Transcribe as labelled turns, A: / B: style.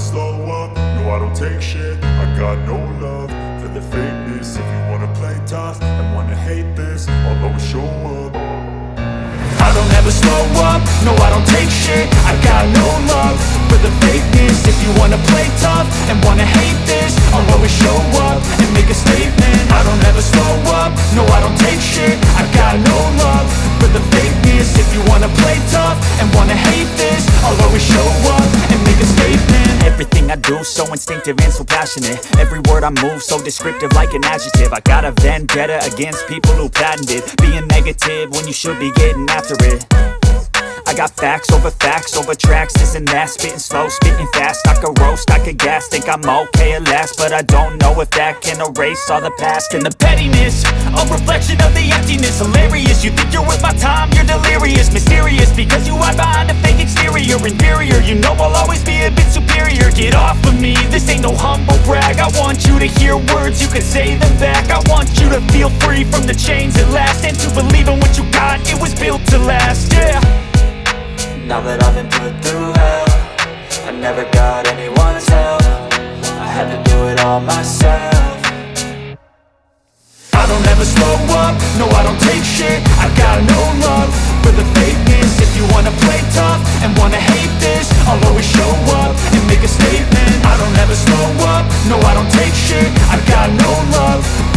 A: slow up, no I don't take shit. I got no love for the fakeness. If you wanna play tough and wanna hate this, I'll always show up. I don't ever slow up, no I don't take shit. I got no love for the fakeness. If you wanna play tough and wanna hate this, I'll always show up and make a statement. I don't ever slow up, no I don't take shit. I got no love for the fakeness. If you wanna play tough and wanna hate this, I'll always show up and make a statement.
B: Everything I do so instinctive and so passionate. Every word I move so descriptive like an adjective. I got a vendetta against people who patented being negative when you should be getting after it. I got facts over tracks, this and that. Spitting slow, spitting fast, I could roast, I could gas. Think I'm okay at last, but I don't know if that can erase all the past. And the pettiness, a reflection of the emptiness. Hilarious, you think you're worth my time, you're delirious. Mysterious, because you hide behind a fake exterior. Inferior, you know I'll always be a bit superior. Get off of me, this ain't no humble brag. I want you to hear words, you can say them back. I want you to feel free from the chains at last, and to believe in what you got, it was built to last, yeah.
C: Now that I've been put through hell, I never got anyone's help. I had to do it all myself.
A: I don't ever slow up, no I don't take shit. I got no love